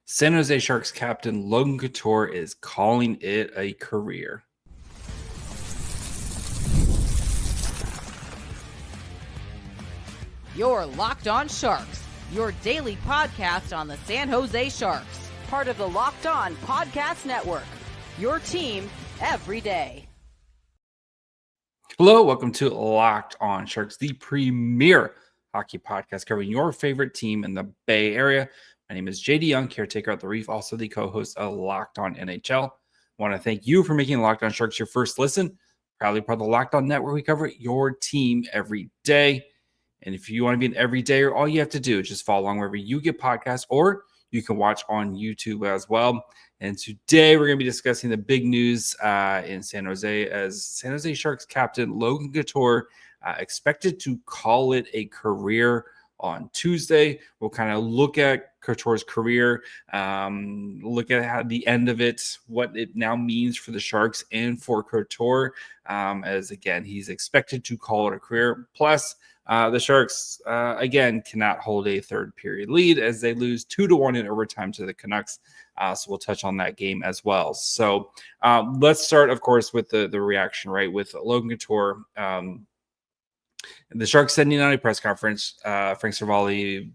San Jose Sharks captain Logan Couture is calling it a career. You're Locked On Sharks, your daily podcast on the San Jose Sharks, part of the Locked On Podcast Network, your team every day. Hello, welcome to Locked On Sharks, the premier hockey podcast covering your favorite team in the Bay Area. My name is JD Young, caretaker at the Reef, also the co-host of Locked On NHL. I want to thank you for making Locked On Sharks your first listen. Proudly part of the Locked On Network, we cover your team every day. And if you want to be an everydayer, all you have to do is just follow along wherever you get podcasts, or you can watch on YouTube as well. And today we're going to be discussing the big news in San Jose as San Jose Sharks captain Logan Couture expected to call it a career on Tuesday. We'll kind of look at Couture's career, look at how the end of it, what it now means for the Sharks and for Couture, as again, he's expected to call it a career. Plus, the Sharks, again, cannot hold a third period lead as they lose 2-1 in overtime to the Canucks. So we'll touch on that game as well. So let's start, of course, with the reaction, right, with Logan Couture. The Sharks sending out a press conference, Frank Cervalli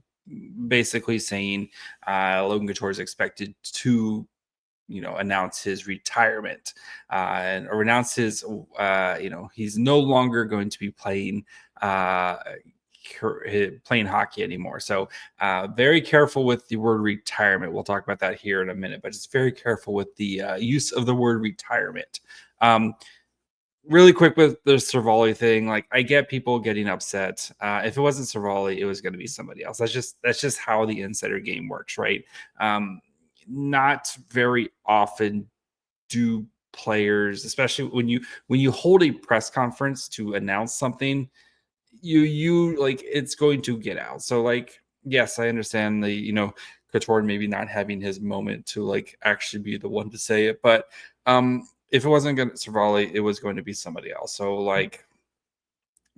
basically saying Logan Couture is expected to announce his retirement or announce his, he's no longer going to be playing hockey anymore. So very careful with the word retirement. We'll talk about that here in a minute, but just very careful with the use of the word retirement. Really quick with the Cervalli thing, like I get people getting upset. If it wasn't Cervalli, it was going to be somebody else. That's just how the insider game works, right? Not very often do players, especially when you hold a press conference to announce something, you like it's going to get out. So like, yes, I understand the Couture maybe not having his moment to like actually be the one to say it, but if it wasn't going to Cervalli, it was going to be somebody else. So like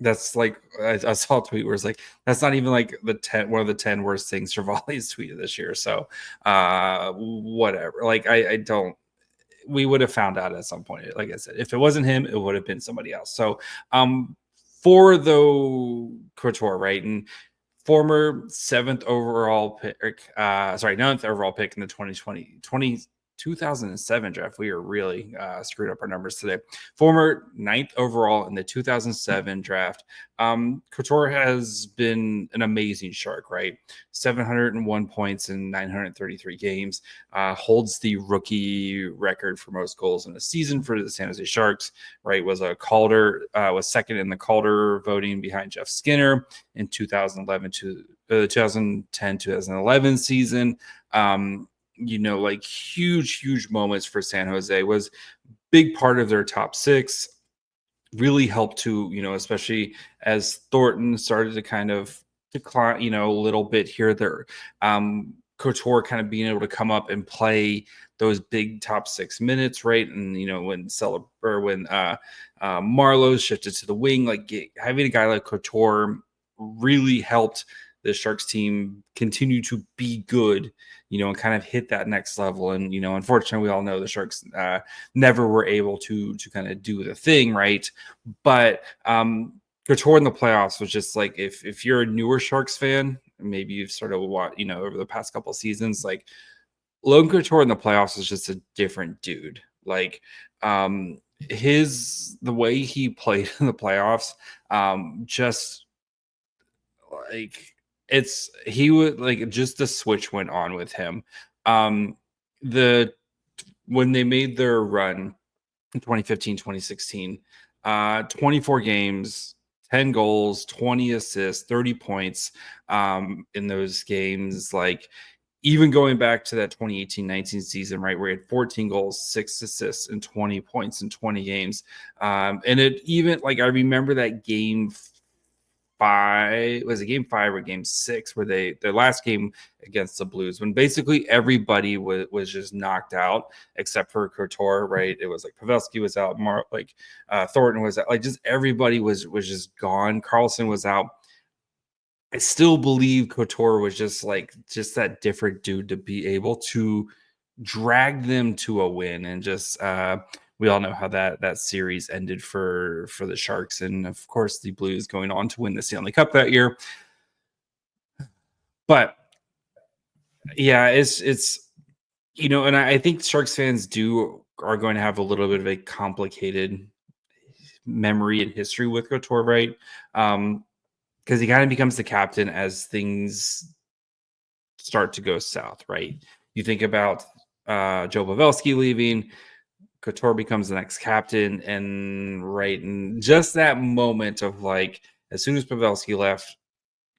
that's like I saw a tweet where it's like that's not even like one of the 10 worst things Cervalli's tweeted this year. So whatever. Like I don't. We would have found out at some point. Like I said, if it wasn't him, it would have been somebody else. So for the Couture, right, and former 9th overall pick in the 2007 draft. We are really screwed up our numbers today. Former 9th overall in the 2007 draft. Couture has been an amazing Shark, right? 701 points in 933 games. Holds the rookie record for most goals in a season for the San Jose Sharks, right? Was second in the Calder voting behind Jeff Skinner in 2011 to 2010-2011 season. Like huge moments for San Jose, was big part of their top six, really helped to, especially as Thornton started to kind of decline, a little bit here there. Couture kind of being able to come up and play those big top 6 minutes, right? And when Marlowe shifted to the wing, like having a guy like Couture really helped the Sharks team continue to be good, and kind of hit that next level. And, unfortunately, we all know the Sharks never were able to kind of do the thing, right? But Couture in the playoffs was just like, if you're a newer Sharks fan, maybe you've sort of watched, over the past couple of seasons, like Logan Couture in the playoffs is just a different dude. Like the way he played in the playoffs, just like he would like just the switch went on with him. When they made their run in 2015, 2016, 24 games, 10 goals, 20 assists, 30 points in those games. Like even going back to that 2018-19 season, right, where he had 14 goals, 6 assists, and 20 points in 20 games. And it even like I remember that game 5, was it game 5 or game 6, where their last game against the Blues, when basically everybody was just knocked out except for Couture, right? It was like Pavelski was out, Thornton was out, like just everybody was just gone. Carlson was out. I still believe Couture was just that different dude to be able to drag them to a win. And just we all know how that series ended for the Sharks, and of course the Blues going on to win the Stanley Cup that year. But yeah, it's and I think Sharks fans are going to have a little bit of a complicated memory and history with Couture, right? Because he kind of becomes the captain as things start to go south, right? You think about Joe Pavelski leaving, Couture becomes the next captain, and just that moment of as soon as Pavelski left,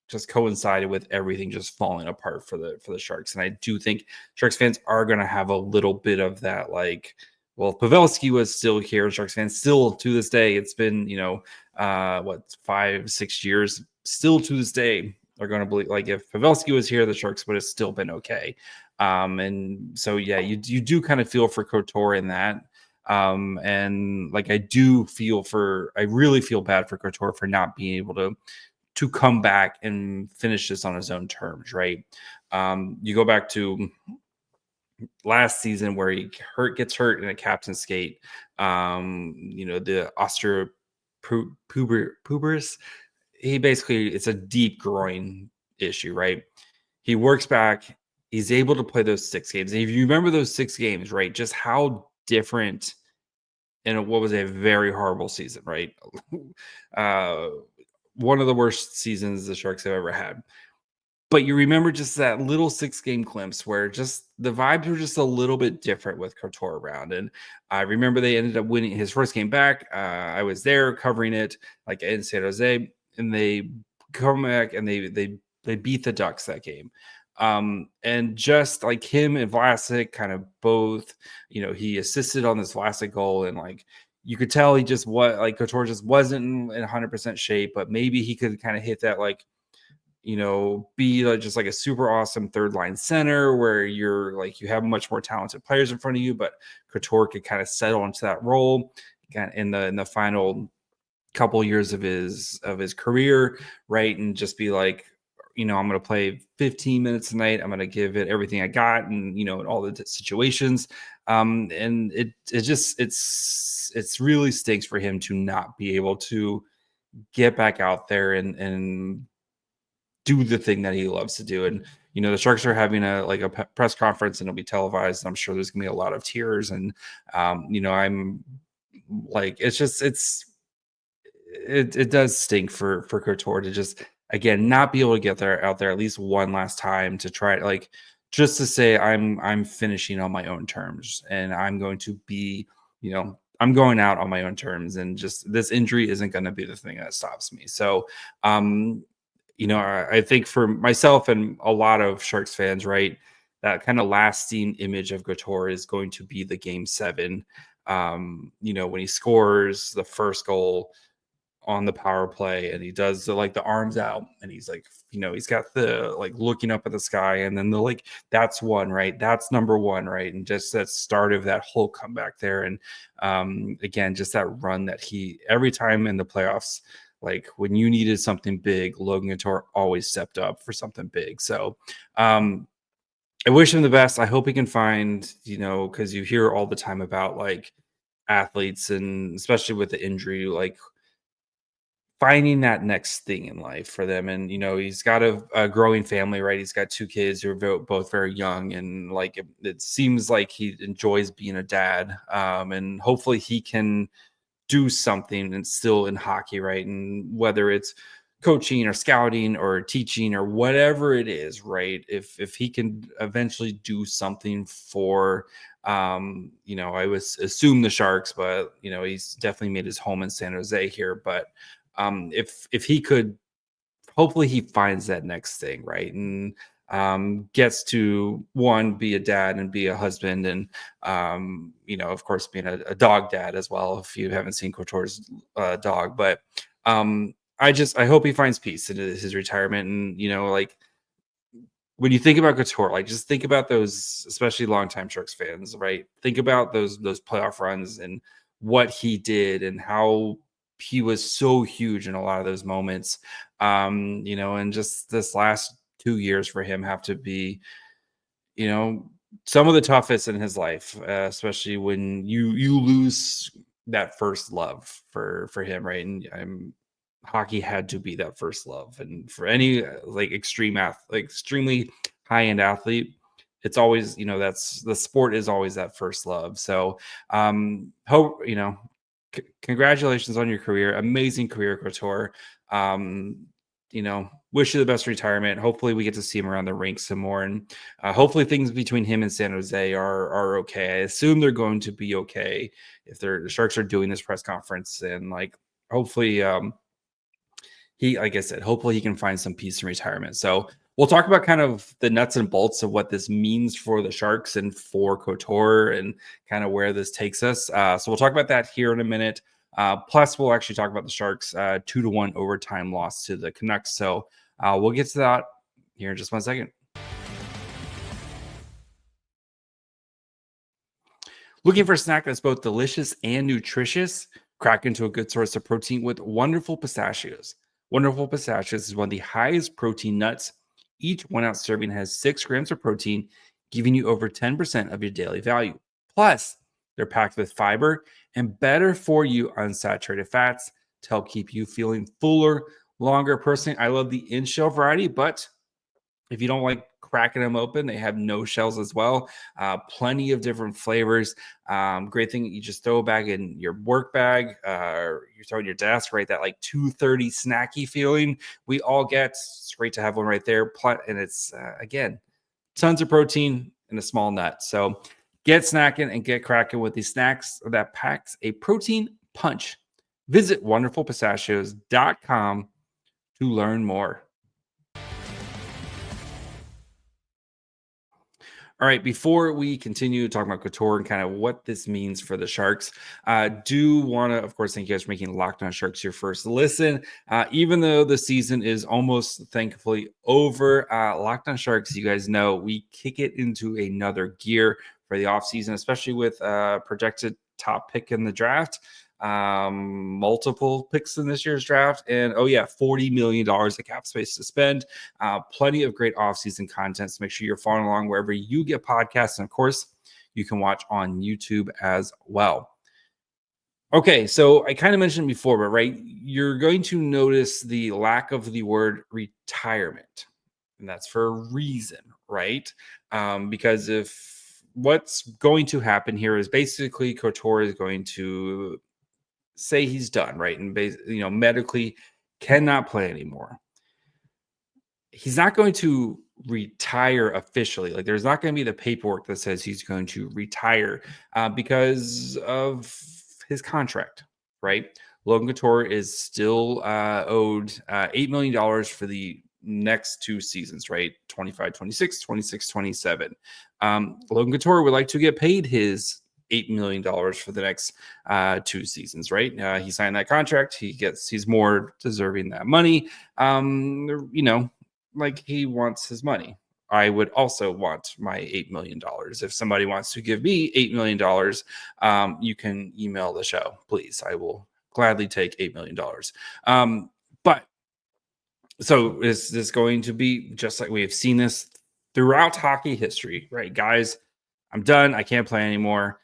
just coincided with everything just falling apart for the Sharks. And I do think Sharks fans are going to have a little bit of that, well, if Pavelski was still here, Sharks fans still to this day, it's been 5-6 years, still to this day are going to believe if Pavelski was here, the Sharks would have still been okay. And so yeah, you do kind of feel for Couture in that. And I really feel bad for Couture for not being able to come back and finish this on his own terms, right? You go back to last season where he gets hurt in a captain's skate. The pubis. It's a deep groin issue, right? He works back. He's able to play those 6 games. And if you remember those 6 games, right, just how different in what was a very horrible season, right? One of the worst seasons the Sharks have ever had. But you remember just that little 6-game glimpse where just the vibes were just a little bit different with Couture around. And I remember they ended up winning his first game back. I was there covering it in San Jose, and they come back and they beat the Ducks that game. And just like him and Vlasic kind of both, he assisted on this Vlasic goal, and you could tell he just Couture just wasn't in 100% shape, but maybe he could kind of hit that be just a super awesome third line center where you're you have much more talented players in front of you, but Couture could kind of settle into that role in the final couple years of his career, right? And just be I'm going to play 15 minutes tonight. I'm going to give it everything I got, and in all the situations. And it's really stinks for him to not be able to get back out there and do the thing that he loves to do. And the Sharks are having a press conference, and it'll be televised, and I'm sure there's gonna be a lot of tears. And I'm it does stink for Couture to just again not be able to get out there at least one last time to try just to say I'm finishing on my own terms, and I'm going to be I'm going out on my own terms, and just this injury isn't going to be the thing that stops me. So I think for myself and a lot of Sharks fans, right, that kind of lasting image of Couture is going to be the Game 7. When he scores the first goal on the power play, and he does the arms out, and he's he's got the looking up at the sky, and then that's one, right? That's number one, right? And just that start of that whole comeback there. And again, just that run that he every time in the playoffs, when you needed something big, Logan Couture always stepped up for something big. So I wish him the best. I hope he can find, because you hear all the time about athletes, and especially with the injury, finding that next thing in life for them. And, he's got a growing family, right? He's got 2 kids who are both very young, and it seems like he enjoys being a dad. And hopefully he can do something and still in hockey, right? And whether it's coaching or scouting or teaching or whatever it is, right? If he can eventually do something for I would assume the Sharks, but he's definitely made his home in San Jose here. But if he could, hopefully he finds that next thing, right? And gets to be a dad and be a husband, and of course being a dog dad as well, if you haven't seen Couture's dog. But I hope he finds peace in his retirement. And when you think about Couture, just think about those, especially longtime Sharks fans, right? Think about those playoff runs and what he did and how he was so huge in a lot of those moments. And just this last 2 years for him have to be, you know, some of the toughest in his life, especially when you lose that first love for him, right? And hockey had to be that first love, and for any like extremely high end athlete, it's always that's the sport is always that first love. So hope congratulations on your career, amazing career, Couture. Um, wish you the best retirement. Hopefully, we get to see him around the rink some more, and hopefully, things between him and San Jose are okay. I assume they're going to be okay if the Sharks are doing this press conference, and like hopefully, he, like I said, hopefully he can find some peace in retirement. So we'll talk about kind of the nuts and bolts of what this means for the Sharks and for Couture and kind of where this takes us. So we'll talk about that here in a minute. Plus, we'll actually talk about the Sharks' 2-1 overtime loss to the Canucks. So we'll get to that here in just 1 second. Looking for a snack that's both delicious and nutritious? Crack into a good source of protein with Wonderful Pistachios. Wonderful Pistachios is one of the highest protein nuts. Each 1-ounce serving has 6 grams of protein, giving you over 10% of your daily value. Plus, they're packed with fiber and better for you unsaturated fats to help keep you feeling fuller, longer. Personally, I love the in-shell variety, but if you don't like cracking them open, they have no shells as well. Plenty of different flavors. Great thing, you just throw a bag in your work bag, you throw it in your desk, right? That like 2:30 snacky feeling we all get. It's great to have one right there. And it's, again, tons of protein in a small nut. So get snacking and get cracking with these snacks that packs a protein punch. Visit wonderfulpistachios.com to learn more. All right, before we continue talking about Couture and kind of what this means for the Sharks, do want to, of course, thank you guys for making Locked On Sharks your first listen. Even though the season is almost thankfully over, Locked On Sharks, you guys know, we kick it into another gear for the offseason, especially with projected top pick in the draft. Multiple picks in this year's draft, and $40 million of cap space to spend. Plenty of great offseason content. So make sure you're following along wherever you get podcasts, and of course, you can watch on YouTube as well. Okay, so I kind of mentioned before, but right, you're going to notice the lack of the word retirement, and that's for a reason, right? Because if what's going to happen here is basically Couture is going to say he's done, right? And medically cannot play anymore. He's not going to retire officially. Like there's not going to be the paperwork that says he's going to retire because of his contract, right? Logan Couture is still owed $8 million for the next 2 seasons, right? 25, 26, 26, 27. Logan Couture would like to get paid his $8 million for the next 2 seasons, right? He signed that contract. He's more deserving that money. Like he wants his money. I would also want my $8 million. If somebody wants to give me $8 million, you can email the show, please. I will gladly take $8 million. But so is this going to be just like we have seen this throughout hockey history, right? Guys, I'm done. I can't play anymore,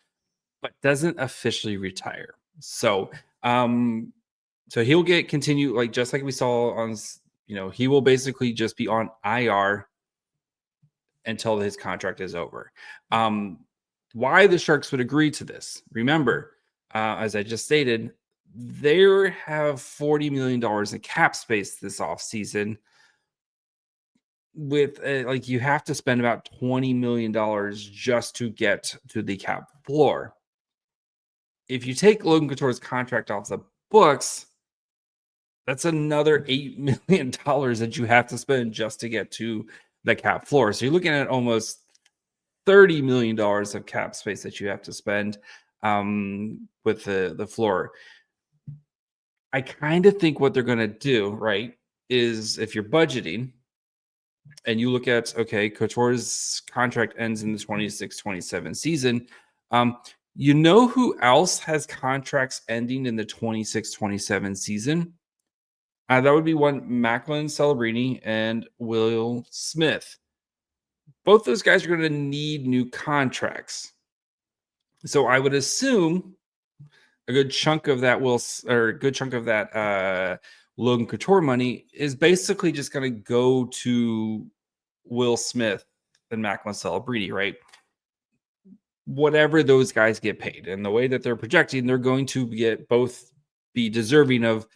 but doesn't officially retire. So, so he'll continue, like, just like we saw on, he will basically just be on IR until his contract is over. Why the Sharks would agree to this? Remember, as I just stated, they have $40 million in cap space this offseason. With you have to spend about $20 million just to get to the cap floor. If you take Logan Couture's contract off the books, that's another $8 million that you have to spend just to get to the cap floor. So you're looking at almost $30 million of cap space that you have to spend with the floor. I kind of think what they're going to do, right, is if you're budgeting and you look at, okay, Couture's contract ends in the 26-27 season, You know who else has contracts ending in the 26-27 season? That would be one Macklin Celebrini and Will Smith. Both those guys are going to need new contracts. So I would assume a good chunk of that Logan Couture money is basically just going to go to Will Smith and Macklin Celebrini, right? Whatever those guys get paid, and the way that they're projecting, they're going to be deserving of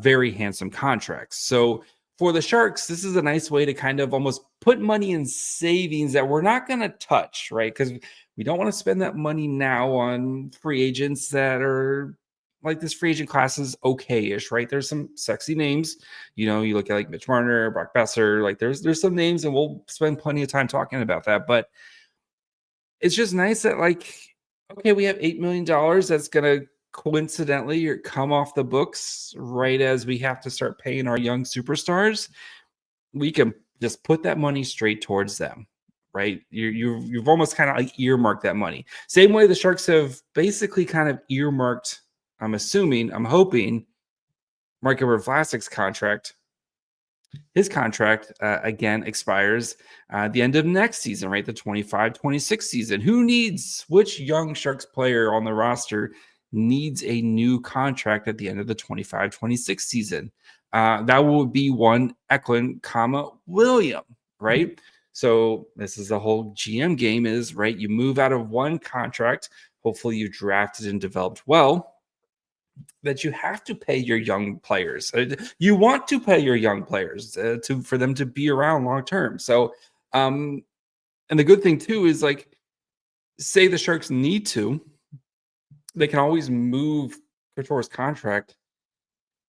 very handsome contracts. So for the Sharks, this is a nice way to kind of almost put money in savings that we're not going to touch, right? Because we don't want to spend that money now on free agents that are like this free agent class is okay-ish, right? There's some sexy names. You look at like Mitch Marner, Brock Besser, like there's some names, and we'll spend plenty of time talking about that. But it's just nice that, like, okay, we have $8 million that's going to coincidentally come off the books right as we have to start paying our young superstars. We can just put that money straight towards them, right? You've almost kind of like earmarked that money. Same way the Sharks have basically kind of earmarked, I'm hoping, Marco Vlasic's contract. His contract, again, expires at the end of next season, right? The 25-26 season. Which young Sharks player on the roster needs a new contract at the end of the 25-26 season? That would be one Eklund, William, right? So this is the whole GM game is, right? You move out of one contract. Hopefully you drafted and developed well, that you have to pay your young players. You want to pay your young players for them to be around long term. So, and the good thing too is, like, say the Sharks need to, they can always move Couture's contract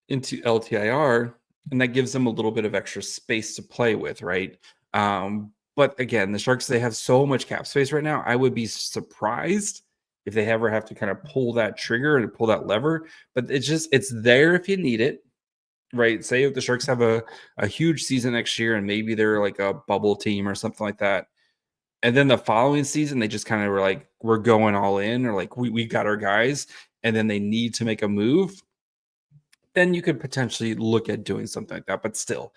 into LTIR, and that gives them a little bit of extra space to play with, right? But again, the Sharks, they have so much cap space right now. I would be surprised if they ever have to kind of pull that trigger and pull that lever. But it's there if you need it, right? Say if the Sharks have a huge season next year and maybe they're like a bubble team or something like that. And then the following season, they just kind of were like, we're going all in, or like, we got our guys, and then they need to make a move. Then you could potentially look at doing something like that. But still,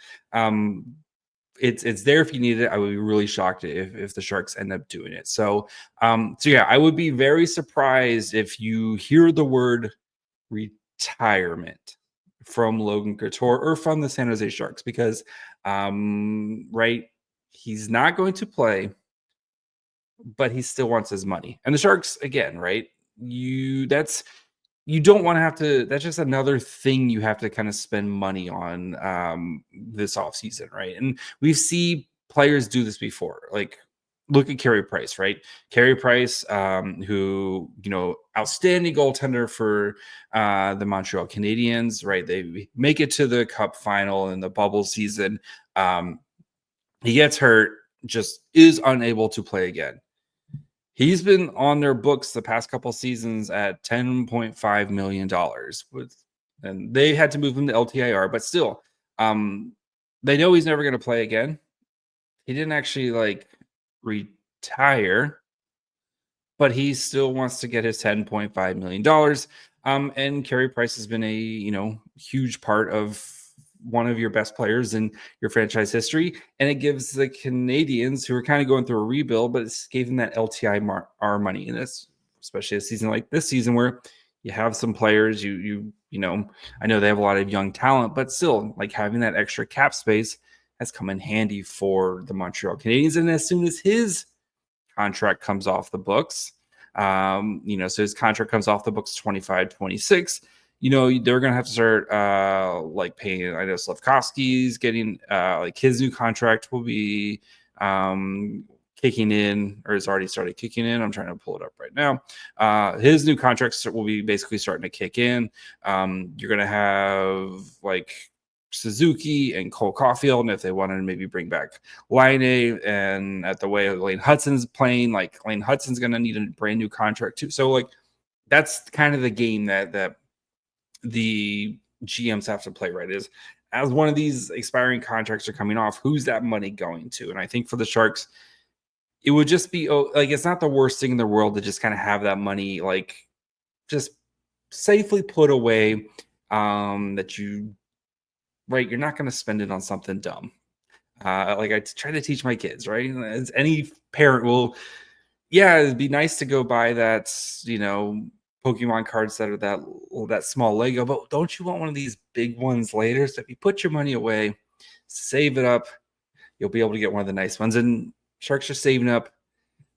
it's there if you need it. I would be really shocked if the Sharks end up doing it. So yeah, I would be very surprised if you hear the word retirement from Logan Couture or from the San Jose Sharks, because right, he's not going to play, but he still wants his money. And the Sharks, again, right? You don't want to have to, that's just another thing you have to kind of spend money on this offseason, right? And we see players do this before. Like, look at Carey Price, right? Carey Price, who, outstanding goaltender for the Montreal Canadiens, right? They make it to the Cup final in the bubble season. He gets hurt, just is unable to play again. He's been on their books the past couple seasons at $10.5 million, and they had to move him to LTIR, but still, they know he's never going to play again. He didn't actually retire, but he still wants to get his $10.5 million. And Carey Price has been a huge part of one of your best players in your franchise history, and it gives the Canadians, who are kind of going through a rebuild, but it's gave them that LTIR money in this, especially a season like this season where you have some players. I know they have a lot of young talent, but still, like, having that extra cap space has come in handy for the Montreal Canadiens. And as soon as his contract comes off the books, so his contract comes off the books 25-26. They're going to have to start paying. I know Slafkovsky's getting his new contract will be kicking in, or has already started kicking in. I'm trying to pull it up right now. His new contracts will be basically starting to kick in. You're going to have Suzuki and Cole Caulfield, and if they wanted to maybe bring back Laine, and at the way Lane Hutson's playing, Lane Hutson's going to need a brand new contract too. So that's kind of the game that the GMs have to play, right? Is as one of these expiring contracts are coming off, who's that money going to? And I think for the Sharks, it would just be like it's not the worst thing in the world to just kind of have that money like just safely put away, that you're not going to spend it on something dumb. Like I try to teach my kids, right? As any parent will, yeah, it'd be nice to go buy that, Pokemon cards that are that small Lego, but don't you want one of these big ones later? So if you put your money away, save it up, you'll be able to get one of the nice ones. And Sharks are saving up.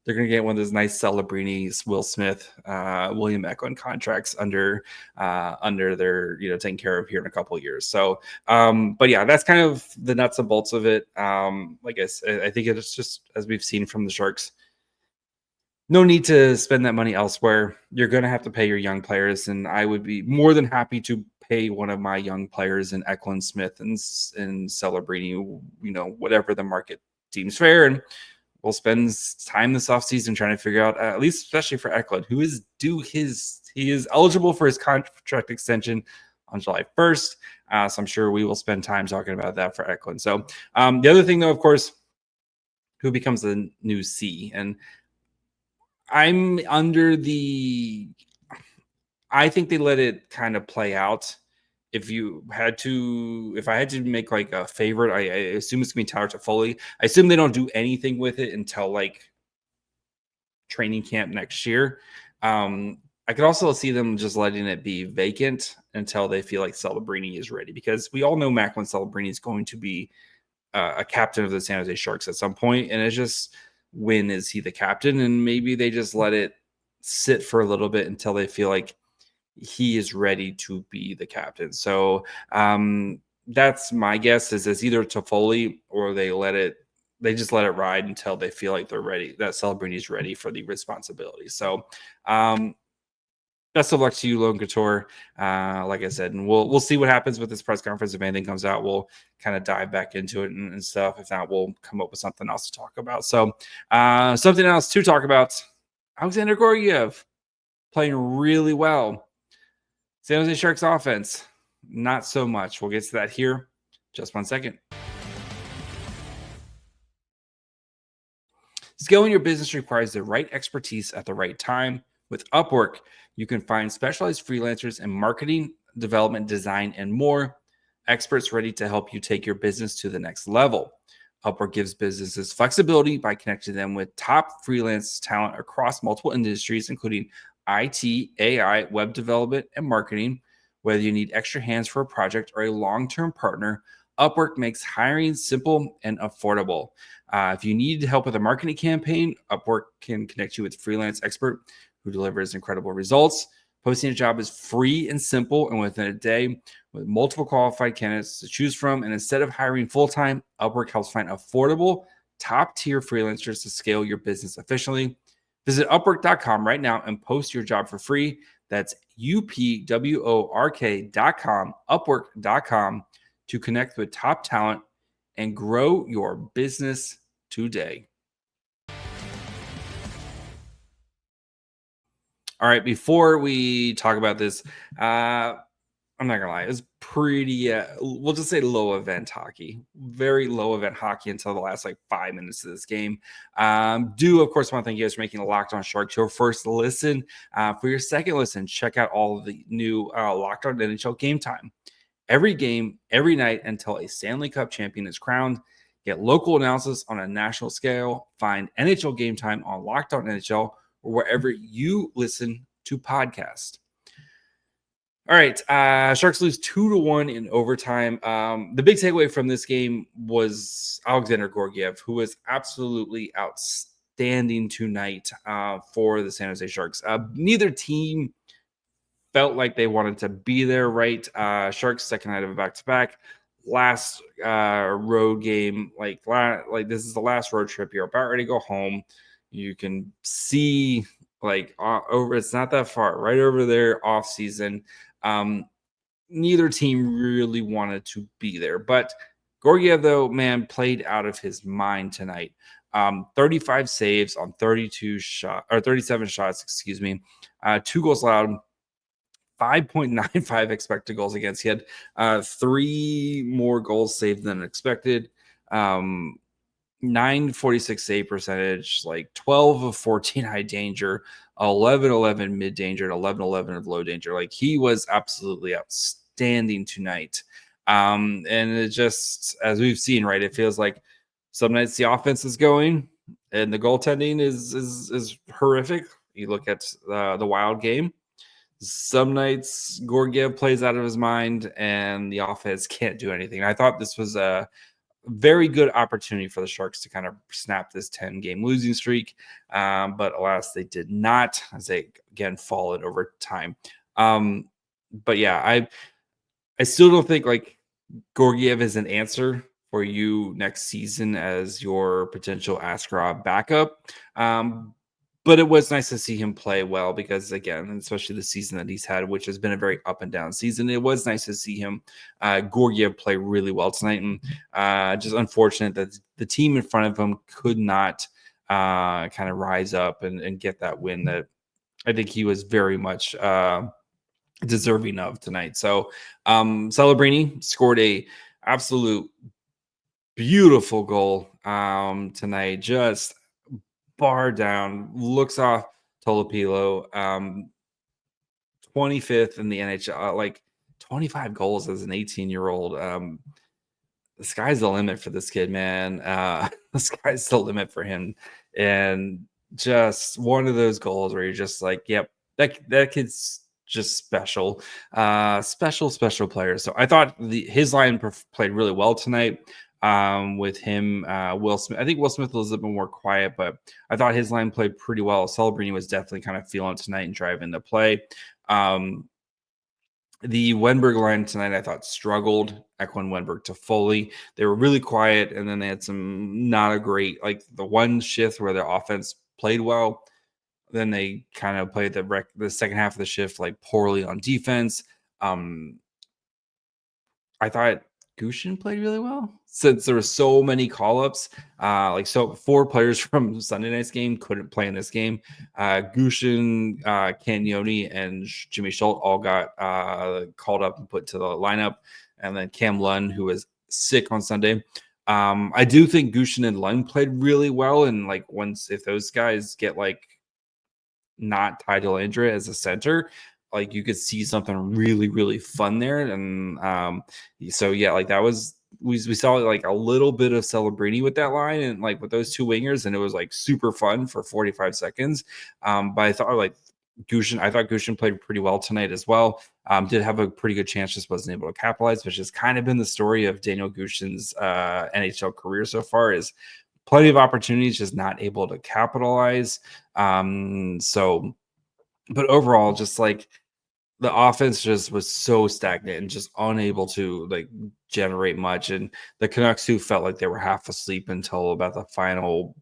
They're going to get one of those nice Celebrinis, Will Smith, William Macklin contracts under their, taken care of here in a couple of years. So, but yeah, that's kind of the nuts and bolts of it. Like I think it's just, as we've seen from the Sharks, no need to spend that money elsewhere. You're going to have to pay your young players, and I would be more than happy to pay one of my young players in Eklund Smith and Celebrini, whatever the market deems fair. And we'll spend time this offseason trying to figure out, at least especially for Eklund, who is he is eligible for his contract extension on July 1st. So I'm sure we will spend time talking about that for Eklund. So the other thing, though, of course, who becomes the new C? And I'm under I think they let it kind of play out. If I had to make like a favorite, I assume it's gonna be Tyler Toffoli. I assume they don't do anything with it until like training camp next year. I could also see them just letting it be vacant until they feel like Celebrini is ready, because we all know Macklin Celebrini is going to be a captain of the San Jose Sharks at some point, and it's just, when is he the captain? And maybe they just let it sit for a little bit until they feel like he is ready to be the captain. So that's my guess, is either Toffoli, or they just let it ride until they feel like they're ready, that Celebrini is ready for the responsibility. So best of luck to you, Logan Couture. Like I said, and we'll see what happens with this press conference. If anything comes out, we'll kind of dive back into it and stuff. If not, we'll come up with something else to talk about. So something else to talk about, Alexander Gorgiev playing really well. San Jose Sharks offense, not so much. We'll get to that here. Just 1 second. Scaling your business requires the right expertise at the right time. With Upwork, you can find specialized freelancers in marketing, development, design, and more. Experts ready to help you take your business to the next level. Upwork gives businesses flexibility by connecting them with top freelance talent across multiple industries, including IT, AI, web development, and marketing. Whether you need extra hands for a project or a long-term partner, Upwork makes hiring simple and affordable. If you need help with a marketing campaign, Upwork can connect you with a freelance expert who delivers incredible results. Posting a job is free and simple, and within a day, with multiple qualified candidates to choose from. And instead of hiring full-time, Upwork helps find affordable, top-tier freelancers to scale your business efficiently. Visit Upwork.com right now and post your job for free. That's UPWORK.com, Upwork.com, to connect with top talent and grow your business today. All right, before we talk about this, I'm not gonna lie, it was pretty, we'll just say low event hockey, very low event hockey until the last like 5 minutes of this game. Do of course want to thank you guys for making the Locked On Sharks your first listen. For your second listen, check out all of the new Locked On NHL Game Time. Every game, every night until a Stanley Cup champion is crowned. Get local analysis on a national scale. Find NHL Game Time on Locked On NHL or wherever you listen to podcasts. All right, Sharks lose 2-1 in overtime. The big takeaway from this game was Alexander Gorgiev, who was absolutely outstanding tonight for the San Jose Sharks. Neither team felt like they wanted to be there, right? Sharks second night of a back-to-back. Last road game, like this is the last road trip. You're about ready to go home. You can see over, it's not that far, right over there, off season. Neither team really wanted to be there, but Gorgiev, though, man, played out of his mind tonight. 35 saves on 37 shots, excuse me. 2 goals allowed, 5.95 expected goals against. He had 3 more goals saved than expected. 946 save percentage, like 12 of 14 high danger, 11-11 mid danger, and 11-11 of low danger. Like he was absolutely outstanding tonight. And it just, as we've seen, right, it feels like some nights the offense is going and the goaltending is horrific. You look at the Wild game. Some nights Gorgiev plays out of his mind and the offense can't do anything. I thought this was a very good opportunity for the Sharks to kind of snap this 10-game losing streak. But alas, they did not, as they again fall in overtime. But yeah, I still don't think like Gorgiev is an answer for you next season as your potential Askarov backup. But it was nice to see him play well because, again, especially the season that he's had, which has been a very up and down season, it was nice to see him, Gorgiev, play really well tonight. And just unfortunate that the team in front of him could not kind of rise up and get that win that I think he was very much deserving of tonight. So Celebrini scored a absolute beautiful goal tonight. Just bar down, looks off Tolopilo, 25th in the NHL, like 25 goals as an 18-year-old. The sky's the limit for this kid, man. The sky's the limit for him. And just one of those goals where you're just like, yep, that kid's just special. Special player. So I thought his line played really well tonight. With him, Will Smith. I think Will Smith was a bit more quiet, but I thought his line played pretty well. Celebrini was definitely kind of feeling it tonight and driving the play. The Wenberg line tonight, I thought, struggled. Eklund, Wenberg, to Foley. They were really quiet, and then they had some not a great, like the one shift where their offense played well. Then they kind of played the second half of the shift like poorly on defense. I thought Gushin played really well since there were so many call-ups. So 4 players from Sunday night's game couldn't play in this game. Gushin, Cagnoni, and Jimmy Schultz all got called up and put to the lineup. And then Cam Lund, who was sick on Sunday. I do think Gushin and Lund played really well. And like if those guys get like not tied to Landry as a center, like you could see something really, really fun there. And so yeah, like that was we saw like a little bit of Celebrini with that line and like with those 2 wingers, and it was like super fun for 45 seconds. But I thought Gushin played pretty well tonight as well. Did have a pretty good chance, just wasn't able to capitalize, which has kind of been the story of Daniel Gushin's NHL career so far, is plenty of opportunities, just not able to capitalize. But overall, just like the offense just was so stagnant and just unable to like generate much. And the Canucks, who felt like they were half asleep until about the final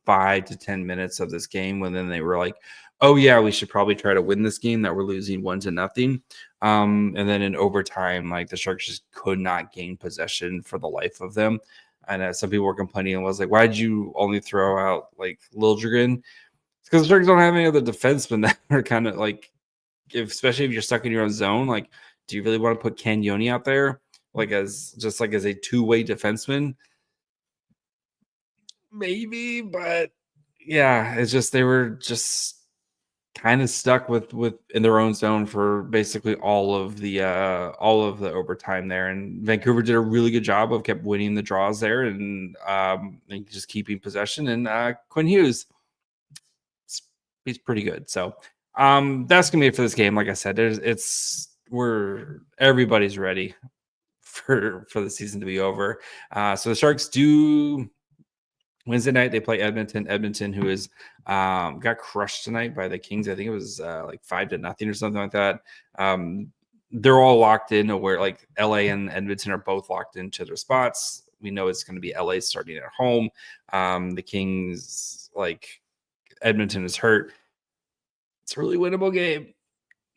5 to 10 minutes of this game, when then they were like, oh yeah, we should probably try to win this game that we're losing 1-0. And then in overtime, like the Sharks just could not gain possession for the life of them. And some people were complaining and was like, why did you only throw out like Liljegren? Because the Sharks don't have any other defensemen that are kind of like, especially if you're stuck in your own zone, like, do you really want to put Cagnoni out there like as a 2-way defenseman? Maybe, but yeah, it's just they were just kind of stuck with in their own zone for basically all of the overtime there. And Vancouver did a really good job of kept winning the draws there and just keeping possession. And Quinn Hughes, he's pretty good. So that's gonna be it for this game. Like I said, everybody's ready for the season to be over. So the Sharks do Wednesday night, they play Edmonton. Edmonton, who is got crushed tonight by the Kings. I think it was like 5-0 or something like that. They're all locked in, where like LA and Edmonton are both locked into their spots. We know it's going to be LA starting at home. The Kings, like Edmonton, is hurt. It's a really winnable game.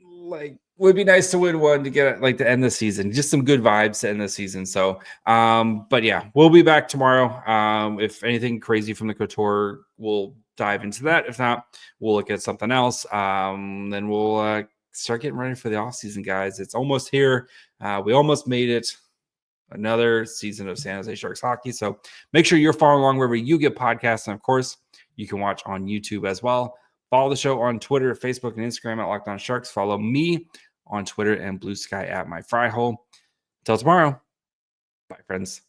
Like, would be nice to win one to get like to end the season. Just some good vibes to end the season. So, but yeah, we'll be back tomorrow. If anything crazy from the Couture, we'll dive into that. If not, we'll look at something else. Then we'll start getting ready for the off season, guys. It's almost here. We almost made it. another season of San Jose Sharks hockey. So make sure you're following along wherever you get podcasts. And of course, you can watch on YouTube as well. Follow the show on Twitter, Facebook, and Instagram at Locked On Sharks. Follow me on Twitter and Blue Sky at My Fry Hole. Until tomorrow, bye, friends.